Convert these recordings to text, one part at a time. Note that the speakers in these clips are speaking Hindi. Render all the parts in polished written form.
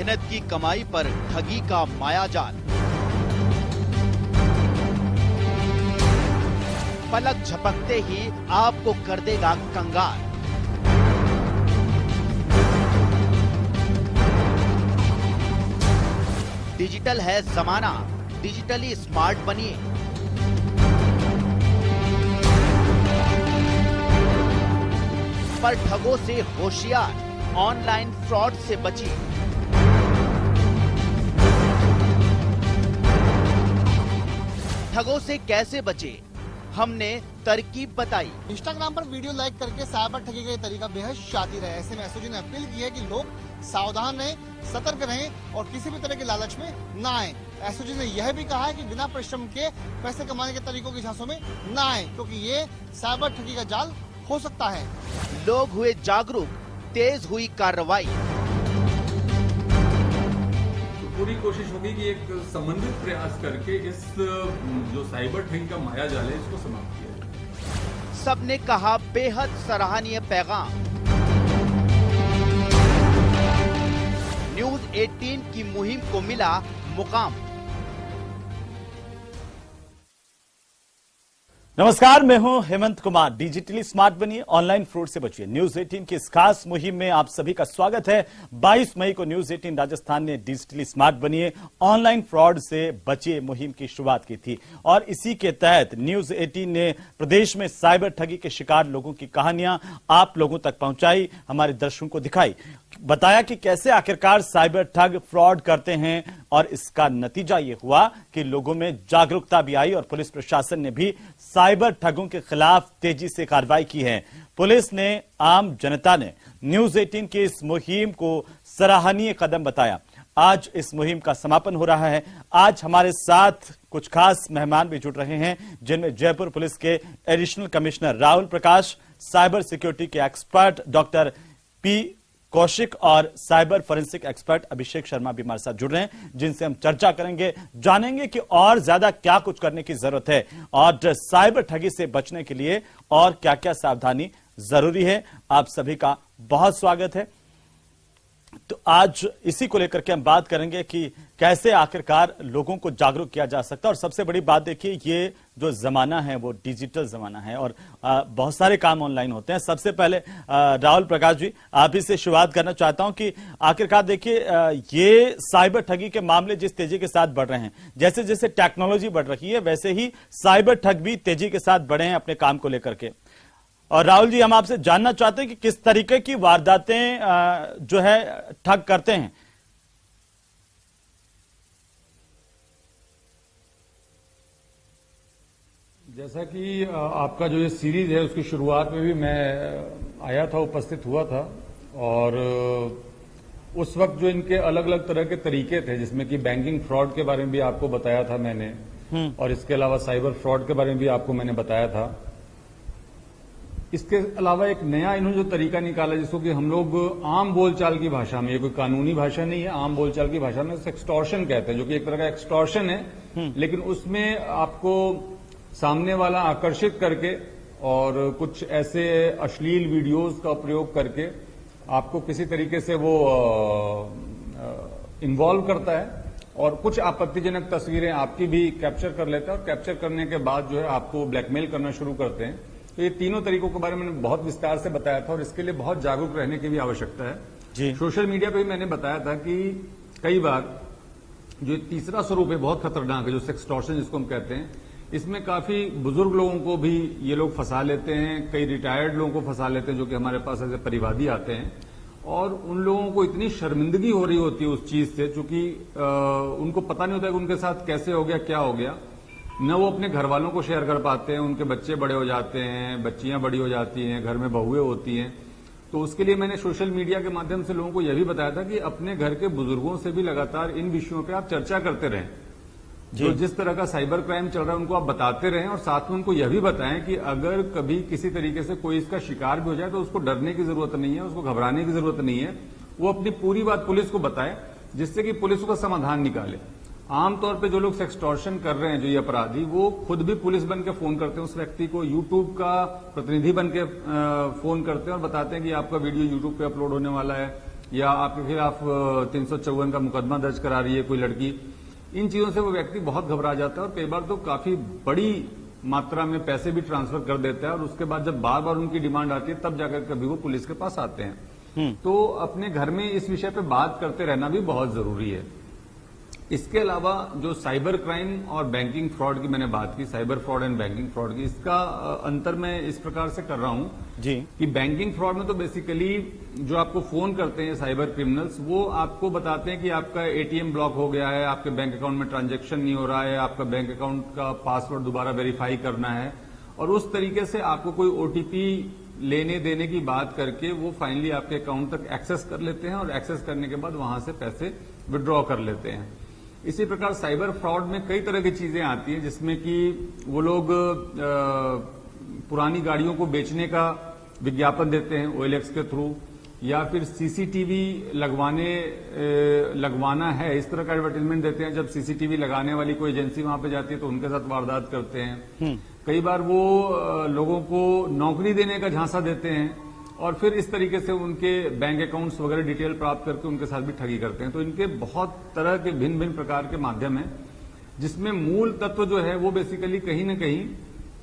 मेहनत की कमाई पर ठगी का मायाजाल। पलक झपकते ही आपको कर देगा कंगाल। डिजिटल है जमाना, डिजिटली स्मार्ट बनिए। पर ठगों से होशियार, ऑनलाइन फ्रॉड से बचिए। ठगों से कैसे बचे, हमने तरकीब बताई। इंस्टाग्राम पर वीडियो लाइक करके साइबर ठगी का ये तरीका बेहद शातिर है। ऐसे में एसओजी ने अपील की है कि लोग सावधान रहें, सतर्क रहें और किसी भी तरह के लालच में ना आए। एसओजी ने यह भी कहा है कि बिना परिश्रम के पैसे कमाने के तरीकों की झांसों में ना आए, क्योंकि ये साइबर ठगी का जाल हो सकता है। लोग हुए जागरूक, तेज हुई कार्रवाई। पूरी कोशिश होगी कि एक समन्वित प्रयास करके इस जो साइबर ठगी का मायाजाल है इसको समाप्त किया जाए। सबने कहा बेहद सराहनीय पैगाम। न्यूज 18 की मुहिम को मिला मुकाम। नमस्कार, मैं हूं हेमंत कुमार। डिजिटली स्मार्ट बनिए, ऑनलाइन फ्रॉड से बचिए। न्यूज 18 की इस खास मुहिम में आप सभी का स्वागत है। 22 मई को न्यूज 18 राजस्थान ने डिजिटली स्मार्ट बनिए, ऑनलाइन फ्रॉड से बचिए मुहिम की शुरुआत की थी और इसी के तहत न्यूज 18 ने प्रदेश में साइबर ठगी के शिकार लोगों की कहानियां आप लोगों तक पहुंचाई, हमारे दर्शकों को दिखाई, बताया कि कैसे आखिरकार साइबर ठग फ्रॉड करते हैं और इसका नतीजा ये हुआ कि लोगों में जागरूकता भी आई और पुलिस प्रशासन ने भी साइबर ठगों के खिलाफ तेजी से कार्रवाई की है। पुलिस ने, आम जनता ने न्यूज 18 की इस मुहिम को सराहनीय कदम बताया। आज इस मुहिम का समापन हो रहा है। आज हमारे साथ कुछ खास मेहमान भी जुड़ रहे हैं, जिनमें जयपुर पुलिस के additional commissioner Rahul Prakash, cyber security के एक्सपर्ट डॉक्टर पी कौशिक और cyber forensic expert Abhishek Sharma भी हमारे साथ जुड़ रहे हैं, जिनसे हम चर्चा करेंगे, जानेंगे कि और ज्यादा क्या कुछ करने की जरूरत है और साइबर ठगी से बचने के लिए और क्या क्या सावधानी जरूरी है। आप सभी का बहुत स्वागत है। तो आज इसी को लेकर के हम बात करेंगे कि कैसे आखिरकार लोगों को जागरूक किया जा सकता है। और सबसे बड़ी बात देखिए, ये जो जमाना है वो डिजिटल जमाना है और बहुत सारे काम ऑनलाइन होते हैं। सबसे पहले राहुल प्रकाश जी, आप ही से शुरुआत करना चाहता हूं कि आखिरकार देखिए ये साइबर ठगी के मामले जिस तेजी के साथ बढ़ रहे हैं, जैसे जैसे टेक्नोलॉजी बढ़ रही है वैसे ही साइबर ठग भी तेजी के साथ बढ़े हैं अपने काम को लेकर के। और राहुल जी, हम आपसे जानना चाहते हैं कि किस तरीके की वारदातें जो है ठग करते हैं। जैसा कि आपका जो ये सीरीज है उसकी शुरुआत में भी मैं आया था, उपस्थित हुआ था और उस वक्त जो इनके अलग अलग तरह के तरीके थे, जिसमें कि बैंकिंग फ्रॉड के बारे में भी आपको बताया था मैंने और इसके अलावा साइबर फ्रॉड के बारे में भी आपको मैंने बताया था। इसके अलावा एक नया इन्होंने जो तरीका निकाला जिसको कि हम लोग आम बोलचाल की भाषा में, ये कोई कानूनी भाषा नहीं है, आम बोलचाल की भाषा में एक्सटॉर्शन कहते हैं, जो कि एक तरह का एक्सटॉर्शन है, लेकिन उसमें आपको सामने वाला आकर्षित करके और कुछ ऐसे अश्लील वीडियोस का प्रयोग करके आपको किसी तरीके से वो इन्वॉल्व करता है और कुछ आपत्तिजनक तस्वीरें आपकी भी कैप्चर कर लेता है और कैप्चर करने के बाद जो है आपको ब्लैकमेल करना शुरू करते हैं। तो ये तीनों तरीकों के बारे में मैंने बहुत विस्तार से बताया था और इसके लिए बहुत जागरूक रहने की भी आवश्यकता है जी। सोशल मीडिया पे भी मैंने बताया था कि कई बार जो तीसरा स्वरूप है बहुत खतरनाक है, जो सेक्सटॉर्शन जिसको हम कहते हैं, इसमें काफी बुजुर्ग लोगों को भी ये लोग फंसा लेते हैं, कई रिटायर्ड लोगों को फंसा लेते हैं जो कि हमारे पास ऐसे परिवादी आते हैं और उन लोगों को इतनी शर्मिंदगी हो रही होती है उस चीज से, चूंकि उनको पता नहीं होता कि उनके साथ कैसे हो गया, क्या हो गया, न वो अपने घर वालों को शेयर कर पाते हैं, उनके बच्चे बड़े हो जाते हैं, बच्चियां बड़ी हो जाती हैं, घर में बहुएं होती हैं। तो उसके लिए मैंने सोशल मीडिया के माध्यम से लोगों को यह भी बताया था कि अपने घर के बुजुर्गों से भी लगातार इन विषयों पे आप चर्चा करते रहें। जो जिस तरह का साइबर क्राइम चल रहा है उनको आप बताते रहें और साथ में उनको यह भी बताएं कि अगर कभी किसी तरीके से कोई इसका शिकार भी हो जाए तो उसको डरने की जरूरत नहीं है, उसको घबराने की जरूरत नहीं है। वो अपनी पूरी बात पुलिस को बताए जिससे कि पुलिस उसका समाधान निकाले। आमतौर पे जो लोग सेक्सटॉर्शन कर रहे हैं, जो ये अपराधी, वो खुद भी पुलिस बन के फोन करते हैं उस व्यक्ति को, यूट्यूब का प्रतिनिधि बन के फोन करते हैं और बताते हैं कि आपका वीडियो यूट्यूब पे अपलोड होने वाला है, या आपके खिलाफ 354 का मुकदमा दर्ज करा रही है कोई लड़की, इन चीजों से वो व्यक्ति बहुत घबरा जाता है और कई बार तो काफी बड़ी मात्रा में पैसे भी ट्रांसफर कर देता है और उसके बाद जब बार बार उनकी डिमांड आती है तब जाकर कभी वो पुलिस के पास आते हैं। तो अपने घर में इस विषय पे बात करते रहना भी बहुत जरूरी है। इसके अलावा जो साइबर क्राइम और बैंकिंग फ्रॉड की मैंने बात की, cyber fraud and banking fraud की, इसका अंतर मैं इस प्रकार से कर रहा हूं जी कि बैंकिंग फ्रॉड में तो बेसिकली जो आपको फोन करते हैं साइबर क्रिमिनल्स, वो आपको बताते हैं कि आपका एटीएम ब्लॉक हो गया है, आपके बैंक अकाउंट में ट्रांजैक्शन नहीं हो रहा है, आपका बैंक अकाउंट का पासवर्ड दोबारा वेरीफाई करना है, और उस तरीके से आपको कोई ओटीपी लेने देने की बात करके वो फाइनली आपके अकाउंट तक एक्सेस कर लेते हैं और एक्सेस करने के बाद वहां से पैसे विड्रॉ कर लेते हैं। इसी प्रकार साइबर फ्रॉड में कई तरह की चीजें आती हैं जिसमें कि वो लोग पुरानी गाड़ियों को बेचने का विज्ञापन देते हैं OLX के थ्रू, या फिर सीसीटीवी लगवाना है इस तरह का एडवर्टाइजमेंट देते हैं। जब सीसीटीवी लगाने वाली कोई एजेंसी वहां पे जाती है तो उनके साथ वारदात करते हैं। कई बार वो लोगों को नौकरी देने का झांसा देते हैं और फिर इस तरीके से उनके बैंक अकाउंट्स वगैरह डिटेल प्राप्त करके उनके साथ भी ठगी करते हैं। तो इनके बहुत तरह के भिन्न भिन्न प्रकार के माध्यम हैं जिसमें मूल तत्व जो है वो बेसिकली कहीं ना कहीं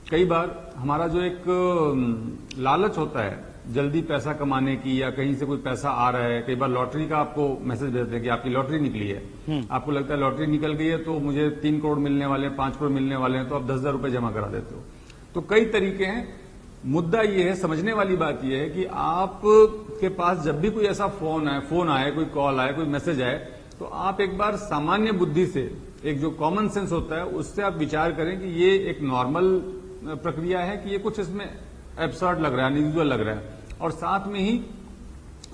कई बार हमारा जो एक लालच होता है जल्दी पैसा कमाने की, या कहीं से कोई पैसा आ रहा है। कई बार लॉटरी का आपको मैसेज भेजते हैं कि आपकी लॉटरी निकली है, आपको लगता है लॉटरी निकल गई है तो मुझे 3 करोड़ मिलने वाले हैं, 5 करोड़ मिलने वाले हैं, तो आप 10,000 रुपए जमा करा देते हो। तो कई तरीके हैं। मुद्दा ये है, समझने वाली बात यह है कि आप के पास जब भी कोई ऐसा फोन आए, कोई कॉल आए, कोई मैसेज आए, तो आप एक बार सामान्य बुद्धि से, एक जो कॉमन सेंस होता है उससे आप विचार करें कि ये एक नॉर्मल प्रक्रिया है कि ये कुछ इसमें एब्सर्ड लग रहा है, अनयूजुअल लग रहा है, और साथ में ही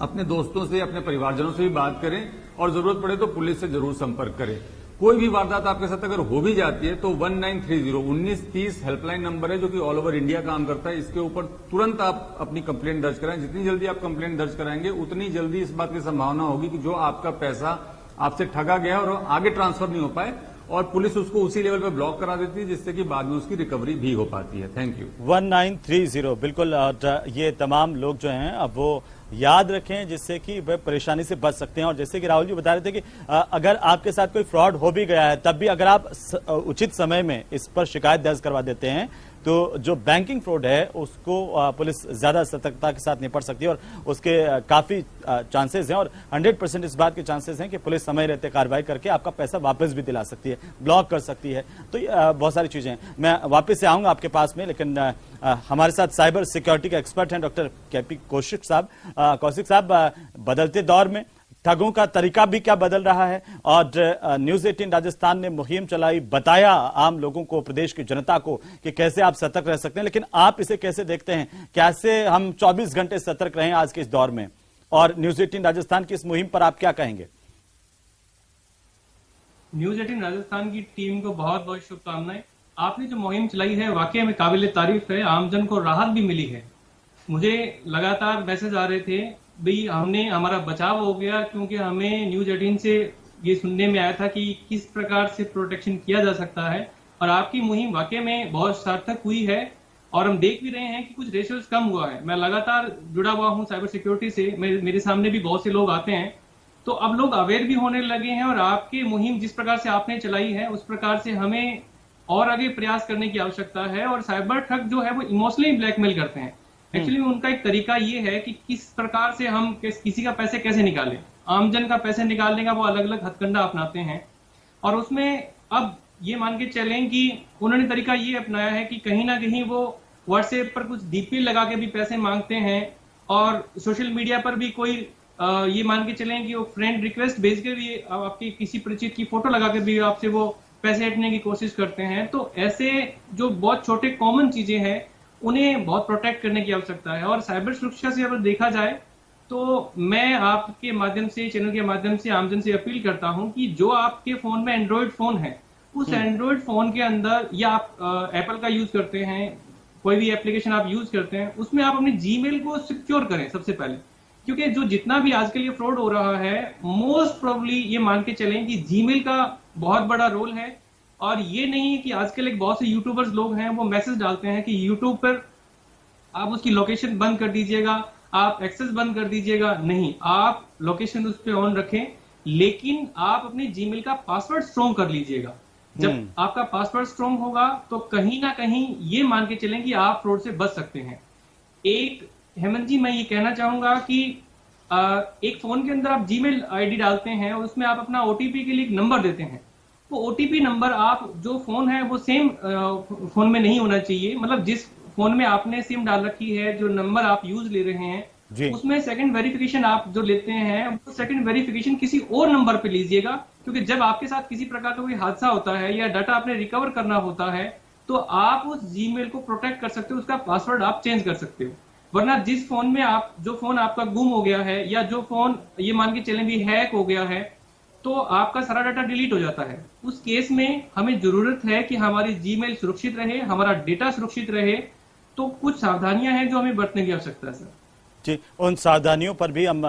अपने दोस्तों से, अपने परिवारजनों से भी बात करें और जरूरत पड़े तो पुलिस से जरूर संपर्क करें। कोई भी वारदात आपके साथ अगर हो भी जाती है तो 1930 हेल्पलाइन नंबर है जो कि ऑल ओवर इंडिया काम करता है। इसके ऊपर तुरंत आप अपनी कंप्लेंट दर्ज कराएं। जितनी जल्दी आप कंप्लेंट दर्ज कराएंगे उतनी जल्दी इस बात की संभावना होगी कि जो आपका पैसा आपसे ठगा गया और आगे ट्रांसफर नहीं हो पाए, और पुलिस उसको उसी लेवल पे ब्लॉक करा देती है जिससे कि बाद में उसकी रिकवरी भी हो पाती है। Thank you. 1930 बिल्कुल। और ये तमाम लोग जो हैं अब वो याद रखें जिससे कि वह परेशानी से बच सकते हैं। और जैसे कि राहुल जी बता रहे थे कि अगर आपके साथ कोई फ्रॉड हो भी गया है तब भी अगर आप उचित समय में इस पर शिकायत दर्ज करवा देते हैं तो जो बैंकिंग फ्रॉड है उसको पुलिस ज्यादा सतर्कता के साथ निपट सकती है और उसके काफी चांसेस हैं, और 100% इस बात के चांसेस हैं कि पुलिस समय रहते कार्रवाई करके आपका पैसा वापस भी दिला सकती है, ब्लॉक कर सकती है। तो बहुत सारी चीजें हैं। मैं वापस से आऊंगा आपके पास में, लेकिन हमारे साथ साइबर सिक्योरिटी के एक्सपर्ट हैं डॉक्टर KP कौशिक साहब। कौशिक साहब, बदलते दौर में ठगों का तरीका भी क्या बदल रहा है, और न्यूज 18 राजस्थान ने मुहिम चलाई, बताया आम लोगों को, प्रदेश की जनता को कि कैसे आप सतर्क रह सकते हैं, लेकिन आप इसे कैसे देखते हैं? कैसे हम 24 घंटे सतर्क रहें आज के इस दौर में, और न्यूज 18 राजस्थान की इस मुहिम पर आप क्या कहेंगे? न्यूज 18 राजस्थान की टीम को बहुत बहुत शुभकामनाएं। आपने जो मुहिम चलाई है वाकई में काबिल तारीफ है, आमजन को राहत भी मिली है। मुझे लगातार मैसेज आ रहे थे भाई हमारा बचाव हो गया, क्योंकि हमें न्यूज 18 से ये सुनने में आया था कि किस प्रकार से प्रोटेक्शन किया जा सकता है, और आपकी मुहिम वाकई में बहुत सार्थक हुई है। और हम देख भी रहे हैं कि कुछ रेशियोज कम हुआ है। मैं लगातार जुड़ा हुआ हूं साइबर सिक्योरिटी से, मेरे सामने भी बहुत से लोग आते हैं, तो अब लोग अवेयर भी होने लगे हैं। और आपकी मुहिम जिस प्रकार से आपने चलाई है उस प्रकार से हमें और आगे प्रयास करने की आवश्यकता है। और साइबर ठग जो है वो इमोशनली ब्लैकमेल करते हैं। एक्चुअली उनका एक तरीका ये है कि किस प्रकार से हम किसी का पैसे कैसे निकालें, आमजन का पैसे निकालने का वो अलग अलग हथकंडा अपनाते हैं। और उसमें अब ये मान के चलें कि उन्होंने तरीका ये अपनाया है कि कहीं ना कहीं वो व्हाट्सएप पर कुछ डीपी लगा के भी पैसे मांगते हैं, और सोशल मीडिया पर भी कोई ये मान के चलें कि वो फ्रेंड रिक्वेस्ट भेज के भी आपकी किसी परिचित की फोटो लगा के भी आपसे वो पैसे हटने की कोशिश करते हैं। तो ऐसे जो बहुत छोटे कॉमन चीजें हैं उन्हें बहुत प्रोटेक्ट करने की आवश्यकता है। और साइबर सुरक्षा से अगर देखा जाए तो मैं आपके माध्यम से, चैनल के माध्यम से आमजन से अपील करता हूं कि जो आपके फोन में एंड्रॉइड फोन है, उस एंड्रॉइड फोन के अंदर, या आप एप्पल का यूज करते हैं, कोई भी एप्लीकेशन आप यूज करते हैं, उसमें आप अपने जीमेल को सिक्योर करें सबसे पहले। क्योंकि जो जितना भी आजकल ये फ्रॉड हो रहा है, मोस्ट प्रोबेबली ये मान के चलें कि जीमेल का बहुत बड़ा रोल है। और ये नहीं कि आजकल एक बहुत से यूट्यूबर्स लोग हैं वो मैसेज डालते हैं कि यूट्यूब पर आप उसकी लोकेशन बंद कर दीजिएगा, आप एक्सेस बंद कर दीजिएगा, नहीं, आप लोकेशन उस पर ऑन रखें, लेकिन आप अपने जीमेल का पासवर्ड स्ट्रॉन्ग कर लीजिएगा। जब आपका पासवर्ड स्ट्रॉन्ग होगा तो कहीं ना कहीं ये मान के चलें कि आप फ्रॉड से बच सकते हैं। एक हेमंत जी, मैं ये कहना चाहूंगा कि एक फोन के अंदर आप जीमेल आईडी डालते हैं और उसमें आप अपना ओटीपी के लिए एक नंबर देते हैं। वो ओटीपी नंबर आप जो फोन है वो सेम फोन में नहीं होना चाहिए। मतलब जिस फोन में आपने सिम डाल रखी है, जो नंबर आप यूज ले रहे हैं, उसमें सेकंड वेरिफिकेशन आप जो लेते हैं वो सेकंड वेरिफिकेशन किसी और नंबर पे लीजिएगा, क्योंकि जब आपके साथ किसी प्रकार का कोई हादसा होता है या डाटा आपने रिकवर करना होता है तो आप उस जीमेल को प्रोटेक्ट कर सकते हो, उसका पासवर्ड आप चेंज कर सकते हो। वरना जिस फोन में जो फोन आपका गुम हो गया है या जो फोन ये मान के चलें भी हैक हो गया है तो आपका सारा डाटा डिलीट हो जाता है। उस केस में हमें जरूरत है कि हमारी जीमेल सुरक्षित रहे, हमारा डेटा सुरक्षित रहे। तो कुछ सावधानियां हैं जो हमें बरतने की आवश्यकता है सर। जी, उन सावधानियों पर भी हम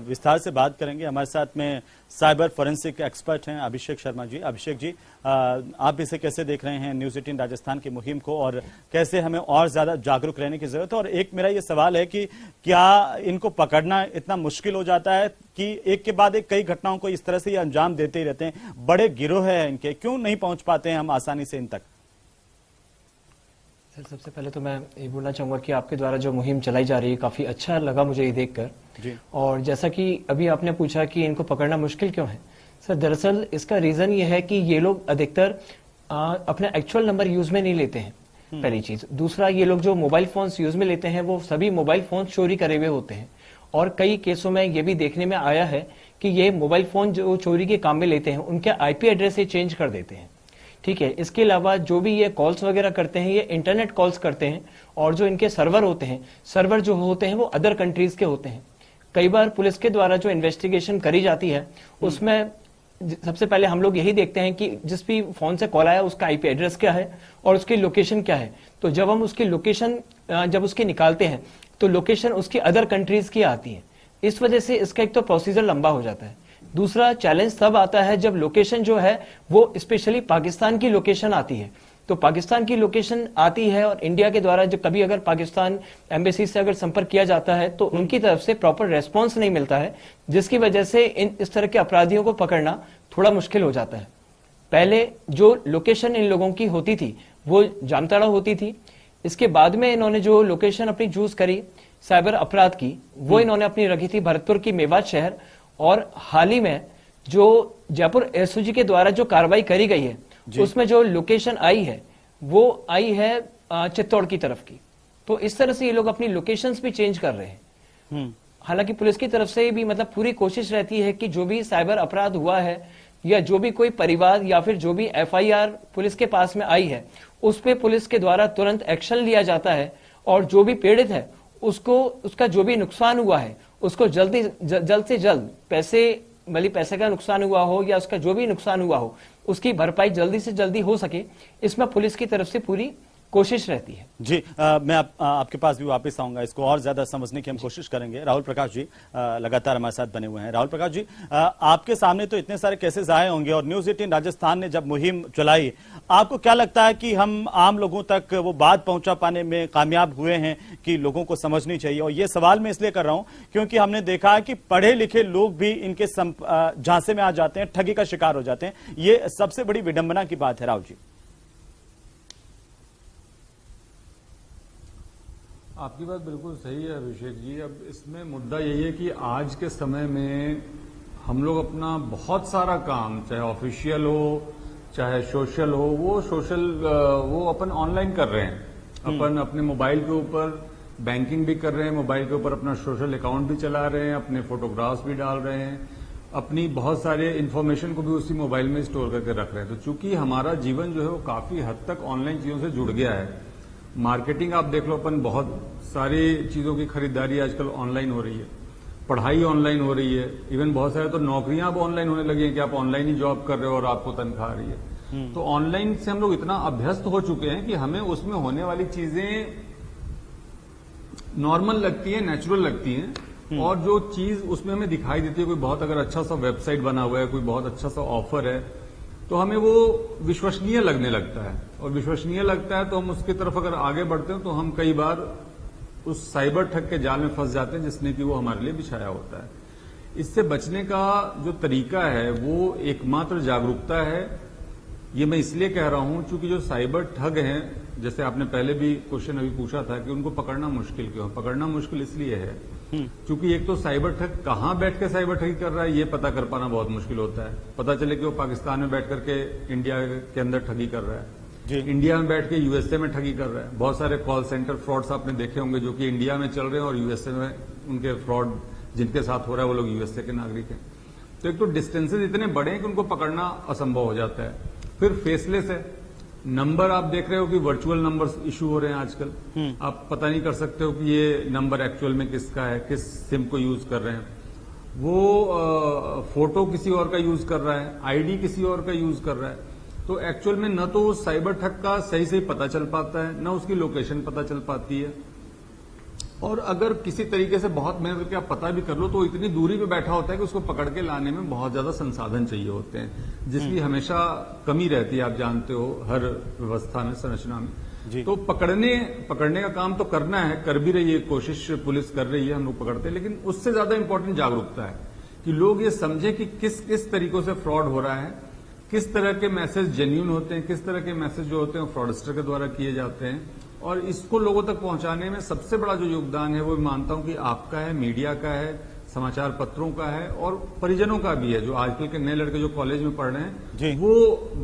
विस्तार से बात करेंगे। हमारे साथ में साइबर फोरेंसिक एक्सपर्ट हैं अभिषेक शर्मा जी। अभिषेक जी, आप इसे कैसे देख रहे हैं न्यूज 18 राजस्थान की मुहिम को, और कैसे हमें और ज्यादा जागरूक रहने की जरूरत है? और एक मेरा ये सवाल है कि क्या इनको पकड़ना इतना मुश्किल हो जाता है कि एक के बाद एक कई घटनाओं को इस तरह से ये अंजाम देते ही रहते हैं? बड़े गिरोह है इनके, क्यों नहीं पहुंच पाते हैं हम आसानी से इन तक? सर, सबसे पहले तो मैं ये बोलना चाहूंगा कि आपके द्वारा जो मुहिम चलाई जा रही है काफी अच्छा लगा मुझे ये देखकर जी। और जैसा कि अभी आपने पूछा कि इनको पकड़ना मुश्किल क्यों है, सर दरअसल इसका रीजन ये है कि ये लोग अधिकतर अपना एक्चुअल नंबर यूज में नहीं लेते हैं, पहली चीज। दूसरा, ये लोग जो मोबाइल फोन्स यूज में लेते हैं वो सभी मोबाइल फोन चोरी करे हुए होते हैं, और कई केसों में ये भी देखने में आया है कि ये मोबाइल फोन जो चोरी के काम में लेते हैं उनके आईपी एड्रेस ये चेंज कर देते हैं। ठीक है, इसके अलावा जो भी ये कॉल्स वगैरह करते हैं ये इंटरनेट कॉल्स करते हैं, और जो इनके सर्वर होते हैं, सर्वर जो होते हैं वो अदर कंट्रीज के होते हैं। कई बार पुलिस के द्वारा जो इन्वेस्टिगेशन करी जाती है उसमें सबसे पहले हम लोग यही देखते हैं कि जिस भी फोन से कॉल आया उसका आईपी एड्रेस क्या है और उसकी लोकेशन क्या है। तो जब हम उसकी लोकेशन जब उसकी निकालते हैं तो लोकेशन उसकी अदर कंट्रीज की आती है। इस वजह से इसका एक तो प्रोसीजर लंबा हो जाता है। दूसरा चैलेंज तब आता है जब लोकेशन जो है वो स्पेशली पाकिस्तान की लोकेशन आती है। तो पाकिस्तान की लोकेशन आती है और इंडिया के द्वारा जब कभी अगर पाकिस्तान एम्बेसी से अगर संपर्क किया जाता है तो उनकी तरफ से प्रॉपर रेस्पॉन्स नहीं मिलता है, जिसकी वजह से इस तरह के अपराधियों को पकड़ना थोड़ा मुश्किल हो जाता है। पहले जो लोकेशन इन लोगों की होती थी वो जामताड़ा होती थी, इसके बाद में इन्होंने जो लोकेशन अपनी चूज करी साइबर अपराध की वो इन्होंने अपनी रखी थी भरतपुर की मेवात शहर, और हाल ही में जो जयपुर एसओजी के द्वारा जो कार्रवाई करी गई है उसमें जो लोकेशन आई है वो आई है चित्तौड़ की तरफ की। तो इस तरह से ये लोग अपनी लोकेशंस भी चेंज कर रहे हैं। हालांकि पुलिस की तरफ से भी मतलब पूरी कोशिश रहती है कि जो भी साइबर अपराध हुआ है या जो भी कोई परिवार या फिर जो भी एफआईआर पुलिस के पास में आई है उस पे पुलिस के द्वारा तुरंत एक्शन लिया जाता है, और जो भी पीड़ित है उसको उसका जो भी नुकसान हुआ है उसको जल्द से जल्द पैसे का नुकसान हुआ हो या उसका जो भी नुकसान हुआ हो उसकी भरपाई जल्दी से जल्दी हो सके, इसमें पुलिस की तरफ से पूरी कोशिश रहती है। जी, मैं आपके पास भी वापस आऊंगा, इसको और ज्यादा समझने की हम कोशिश करेंगे। राहुल प्रकाश जी लगातार हमारे साथ बने हुए हैं। राहुल प्रकाश जी, आपके सामने तो इतने सारे केसेस आए होंगे और न्यूज 18 राजस्थान ने जब मुहिम चलाई, आपको क्या लगता है कि हम आम लोगों तक वो बात पहुंचा पाने में कामयाब हुए हैं कि लोगों को समझनी चाहिए? और ये सवाल मैं इसलिए कर रहा हूं क्योंकि हमने देखा है कि पढ़े लिखे लोग भी इनके झांसे में आ जाते हैं, ठगी का शिकार हो जाते हैं। ये सबसे बड़ी विडंबना की बात है। राहुल जी, आपकी बात बिल्कुल सही है अभिषेक जी। अब इसमें मुद्दा यही है कि आज के समय में हम लोग अपना बहुत सारा काम, चाहे ऑफिशियल हो चाहे सोशल हो, वो अपन ऑनलाइन कर रहे हैं। अपन अपने मोबाइल के ऊपर बैंकिंग भी कर रहे हैं, मोबाइल के ऊपर अपना सोशल अकाउंट भी चला रहे हैं, अपने फोटोग्राफ्स भी डाल रहे हैं, अपनी बहुत सारे इन्फॉर्मेशन को भी उसी मोबाइल में स्टोर करके रख रहे हैं। तो चूंकि हमारा जीवन जो है वो काफी हद तक ऑनलाइन चीजों से जुड़ गया है। मार्केटिंग आप देख लो, अपन बहुत सारी चीजों की खरीदारी आजकल ऑनलाइन हो रही है, पढ़ाई ऑनलाइन हो रही है, इवन बहुत सारे तो नौकरियां अब ऑनलाइन होने लगी हैं कि आप ऑनलाइन ही जॉब कर रहे हो और आपको तनख्वाह आ रही है। तो ऑनलाइन से हम लोग इतना अभ्यस्त हो चुके हैं कि हमें उसमें होने वाली चीजें नॉर्मल लगती है, नेचुरल लगती हैं, और जो चीज उसमें हमें दिखाई देती है, कोई बहुत अगर अच्छा सा वेबसाइट बना हुआ है, कोई बहुत अच्छा सा ऑफर है, तो हमें वो विश्वसनीय लगने लगता है, और विश्वसनीय लगता है तो हम उसकी तरफ अगर आगे बढ़ते हैं तो हम कई बार उस साइबर ठग के जाल में फंस जाते हैं जिसने कि वो हमारे लिए बिछाया होता है। इससे बचने का जो तरीका है वो एकमात्र जागरूकता है। ये मैं इसलिए कह रहा हूं क्योंकि जो साइबर ठग हैं, जैसे आपने पहले भी क्वेश्चन अभी पूछा था कि उनको पकड़ना मुश्किल क्यों? पकड़ना मुश्किल इसलिए है क्योंकि एक तो साइबर ठग कहां बैठ के साइबर ठगी कर रहा है ये पता कर पाना बहुत मुश्किल होता है। पता चले कि वो पाकिस्तान में बैठ करके इंडिया के अंदर ठगी कर रहा है, इंडिया में बैठ के यूएसए में ठगी कर रहा है। बहुत सारे कॉल सेंटर फ्रॉड्स आपने देखे होंगे जो कि इंडिया में चल रहे हैं और यूएसए में उनके फ्रॉड जिनके साथ हो रहा है वो लोग यूएसए के नागरिक हैं। तो एक तो डिस्टेंसेज इतने बड़े हैं कि उनको पकड़ना असंभव हो जाता है। फिर फेसलेस है, नंबर आप देख रहे हो कि वर्चुअल नंबर्स इशू हो रहे हैं आजकल। आप पता नहीं कर सकते हो कि ये नंबर एक्चुअल में किसका है, किस सिम को यूज कर रहे हैं। वो फोटो किसी और का यूज कर रहा है, आईडी किसी और का यूज कर रहा है। तो एक्चुअल में न तो उस साइबर ठग का सही से पता चल पाता है, न उसकी लोकेशन पता चल पाती है। और अगर किसी तरीके से बहुत मेहनत करके आप पता भी कर लो तो इतनी दूरी पे बैठा होता है कि उसको पकड़ के लाने में बहुत ज्यादा संसाधन चाहिए होते हैं, जिसकी हमेशा कमी रहती है, आप जानते हो, हर व्यवस्था में, संरचना में। तो पकड़ने का काम तो करना है, कर भी रही है, कोशिश पुलिस कर रही है, हम लोग पकड़ते हैं। लेकिन उससे ज्यादा इंपॉर्टेंट जागरूकता है कि लोग ये समझे कि किस किस तरीकों से फ्रॉड हो रहा है, किस तरह के मैसेज जेन्युइन होते हैं, किस तरह के मैसेज जो होते हैं फ्रॉडस्टर के द्वारा किए जाते हैं। और इसको लोगों तक पहुंचाने में सबसे बड़ा जो योगदान है वो मानता हूं कि आपका है, मीडिया का है, समाचार पत्रों का है और परिजनों का भी है। जो आजकल के नए लड़के जो कॉलेज में पढ़ रहे हैं वो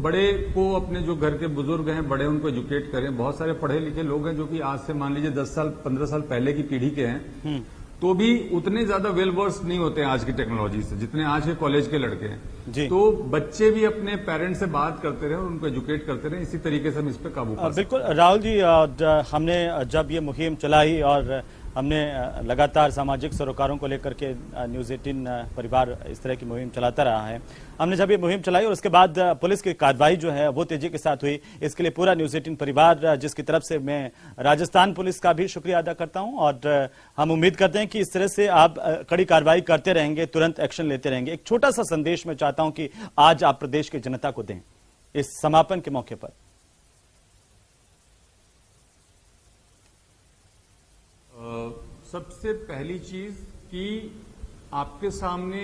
बड़े को, अपने जो घर के बुजुर्ग हैं बड़े, उनको एजुकेट करें। बहुत सारे पढ़े लिखे लोग हैं जो कि आज से मान लीजिए 10 साल 15 साल पहले की पीढ़ी के हैं, तो भी उतने ज्यादा वेल वर्स नहीं होते हैं आज की टेक्नोलॉजी से जितने आज के कॉलेज के लड़के हैं। तो बच्चे भी अपने पेरेंट्स से बात करते रहे और उनको एजुकेट करते रहे। इसी तरीके से हम इस पर काबू पा सकते हैं। बिल्कुल राहुल जी, हमने जब ये मुहिम चलाई और हमने लगातार सामाजिक सरोकारों को लेकर के न्यूज़ 18 परिवार इस तरह की मुहिम चलाता रहा है। हमने जब ये मुहिम चलाई और उसके बाद पुलिस की कार्रवाई जो है वो तेजी के साथ हुई, इसके लिए पूरा न्यूज़ 18 परिवार, जिसकी तरफ से मैं राजस्थान पुलिस का भी शुक्रिया अदा करता हूं। और हम उम्मीद करते हैं कि इस तरह से आप कड़ी कार्रवाई करते रहेंगे, तुरंत एक्शन लेते रहेंगे। एक छोटा सा संदेश मैं चाहता हूं कि आज आप प्रदेश की जनता को दें इस समापन के मौके पर। सबसे पहली चीज कि आपके सामने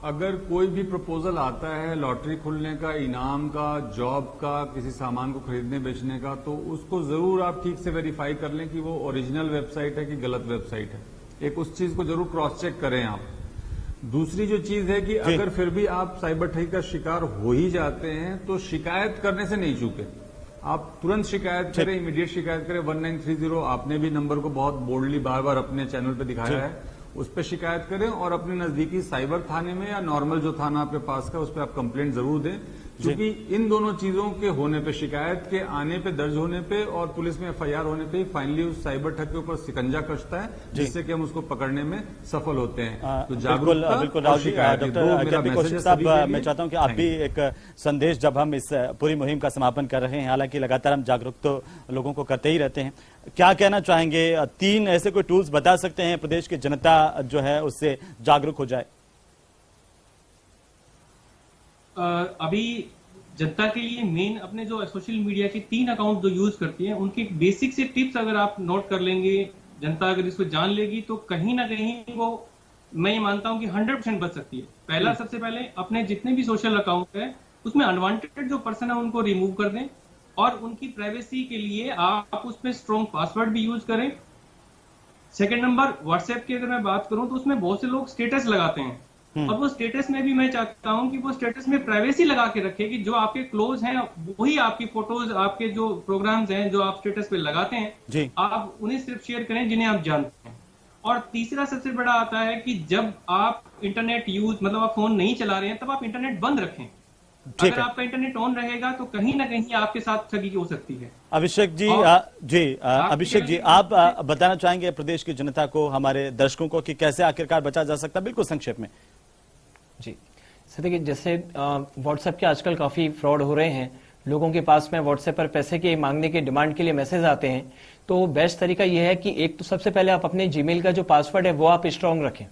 अगर कोई भी प्रपोजल आता है लॉटरी खुलने का, इनाम का, जॉब का, किसी सामान को खरीदने बेचने का, तो उसको जरूर आप ठीक से वेरीफाई कर लें कि वो ओरिजिनल वेबसाइट है कि गलत वेबसाइट है। एक उस चीज को जरूर क्रॉस चेक करें आप। दूसरी जो चीज है कि अगर फिर भी आप साइबर ठगी का शिकार हो ही जाते हैं तो शिकायत करने से नहीं चूके। आप तुरंत शिकायत करें, इमीडिएट शिकायत करें। 1930 आपने भी नंबर को बहुत बोल्डली बार बार अपने चैनल पे दिखाया है, उस पर शिकायत करें और अपने नजदीकी साइबर थाने में या नॉर्मल जो थाना आपके पास का उस पर आप कंप्लेंट जरूर दें। क्योंकि इन दोनों चीजों के होने पे, शिकायत के आने पे, दर्ज होने पे और पुलिस में एफआईआर होने पे फाइनली उस साइबर ठग के ऊपर शिकंजा कसता है, जिससे कि हम उसको पकड़ने में सफल होते हैं। तो जागरूकता, बिल्कुल राहुल जी, डॉक्टर कौशिक साहब, मैं चाहता हूं कि आप भी एक संदेश, जब हम इस पूरी मुहिम का समापन कर रहे हैं, हालांकि लगातार हम जागरूक तो लोगों को करते ही रहते हैं, क्या कहना चाहेंगे? 3 ऐसे कोई टूल्स बता सकते हैं प्रदेश की जनता जो है उससे जागरूक हो जाए? अभी जनता के लिए मेन अपने जो सोशल मीडिया के 3 अकाउंट जो यूज करती है उनके बेसिक से टिप्स अगर आप नोट कर लेंगे, जनता अगर इसको जान लेगी तो कहीं ना कहीं वो, मैं ये मानता हूं कि 100% बच सकती है। पहला, सबसे पहले अपने जितने भी सोशल अकाउंट है उसमें अनवांटेड जो पर्सन है उनको रिमूव कर दें और उनकी प्राइवेसी के लिए आप उसमें स्ट्रॉन्ग पासवर्ड भी यूज करें। सेकंड नंबर, व्हाट्सएप की अगर मैं बात करूं तो उसमें बहुत से लोग स्टेटस लगाते हैं और वो स्टेटस में भी मैं चाहता हूं कि वो स्टेटस में प्राइवेसी लगा के रखे कि जो आपके क्लोज हैं वही आपकी फोटोज, आपके जो प्रोग्राम्स हैं जो आप स्टेटस पे लगाते हैं, आप उन्हें सिर्फ शेयर करें जिन्हें आप जानते हैं। और तीसरा सबसे बड़ा आता है कि जब आप इंटरनेट यूज, मतलब आप फोन नहीं चला रहे हैं, तब आप इंटरनेट बंद रखें। अगर आपका इंटरनेट ऑन रहेगा तो कहीं ना कहीं आपके साथ ठगी हो सकती है। अभिषेक जी, अभिषेक जी, आप बताना चाहेंगे प्रदेश की जनता को, हमारे दर्शकों को, कि कैसे आखिरकार बचा जा सकता है? बिल्कुल संक्षेप में। जी सर, देखिए, जैसे व्हाट्सएप के आजकल काफी फ्रॉड हो रहे हैं, लोगों के पास में व्हाट्सएप पर पैसे के मांगने के डिमांड के लिए मैसेज आते हैं। तो बेस्ट तरीका यह है कि एक तो सबसे पहले आप अपने जीमेल का जो पासवर्ड है वो आप स्ट्रांग रखें।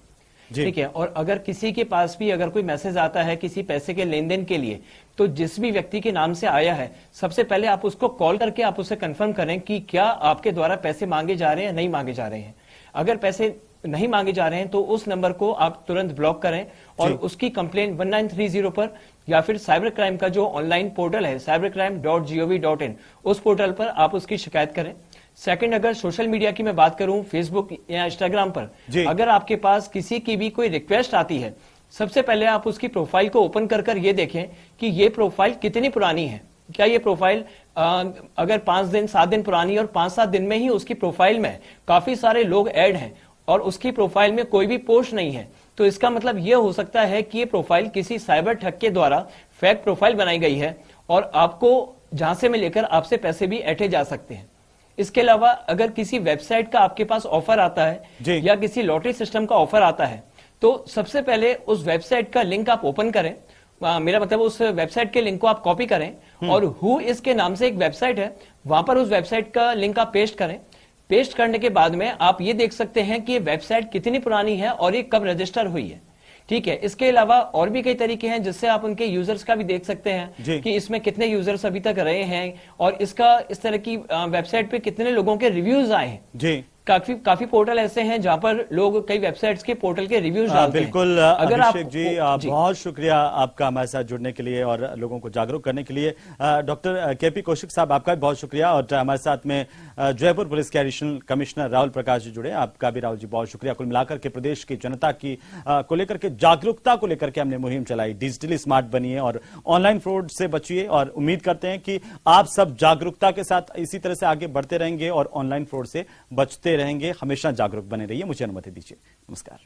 जी। ठीक है, और अगर किसी के पास भी अगर कोई मैसेज आता है किसी पैसे के लेन देन के लिए, तो जिस भी व्यक्ति के नाम से आया है, सबसे पहले आप उसको कॉल करके आप उससे कंफर्म करें कि क्या आपके द्वारा पैसे मांगे जा रहे हैं, नहीं मांगे जा रहे हैं। अगर पैसे नहीं मांगे जा रहे हैं तो उस नंबर को आप तुरंत ब्लॉक करें और उसकी कंप्लेन 1930 पर या फिर साइबर क्राइम का जो ऑनलाइन पोर्टल है cybercrime.gov.in, उस पोर्टल पर आप उसकी शिकायत करें। सेकंड, अगर सोशल मीडिया की मैं बात करूं, फेसबुक या इंस्टाग्राम पर अगर आपके पास किसी की भी कोई रिक्वेस्ट आती है, सबसे पहले आप उसकी प्रोफाइल को ओपन कर ये देखें कि ये प्रोफाइल कितनी पुरानी है। क्या ये प्रोफाइल अगर 5 दिन 7 दिन पुरानी है और 5-7 दिन में ही उसकी प्रोफाइल में काफी सारे लोग ऐड हैं और उसकी प्रोफाइल में कोई भी पोस्ट नहीं है, तो इसका मतलब यह हो सकता है कि ये प्रोफाइल किसी साइबर ठग के द्वारा फेक प्रोफाइल बनाई गई है और आपको झांसे में लेकर आपसे पैसे भी ऐंठे जा सकते हैं। इसके अलावा अगर किसी वेबसाइट का आपके पास ऑफर आता है या किसी लॉटरी सिस्टम का ऑफर आता है, तो सबसे पहले उस वेबसाइट का लिंक आप ओपन करें। मेरा मतलब उस वेबसाइट के लिंक को आप कॉपी करें और हु इसके नाम से एक वेबसाइट है, वहां पर उस वेबसाइट का लिंक आप पेस्ट करें। पेस्ट करने के बाद में आप ये देख सकते हैं कि ये वेबसाइट कितनी पुरानी है और ये कब रजिस्टर हुई है। ठीक है, इसके अलावा और भी कई तरीके हैं जिससे आप उनके यूजर्स का भी देख सकते हैं कि इसमें कितने यूजर्स अभी तक रहे हैं और इसका इस तरह की वेबसाइट पे कितने लोगों के रिव्यूज आए हैं। जी, काफी पोर्टल ऐसे हैं जहां पर लोग कई वेबसाइट्स के पोर्टल के रिव्यूज डालते हैं। बिल्कुल अभिषेक जी, बहुत शुक्रिया आपका हमारे साथ जुड़ने के लिए और लोगों को जागरूक करने के लिए। डॉक्टर केपी कौशिक साहब, आपका भी बहुत शुक्रिया। और हमारे साथ में जयपुर पुलिस के एडिशनल कमिश्नर राहुल प्रकाश जी जुड़े, आपका भी राहुल जी बहुत शुक्रिया। कुल मिलाकर के प्रदेश की जनता की को लेकर के जागरूकता को लेकर के हमने मुहिम चलाई। डिजिटली स्मार्ट बनिए और ऑनलाइन फ्रॉड से बचिए और उम्मीद करते हैं कि आप सब जागरूकता के साथ इसी तरह से आगे बढ़ते रहेंगे और ऑनलाइन फ्रॉड से बचते रहेंगे। हमेशा जागरूक बने रहिए। मुझे अनुमति दीजिए। नमस्कार।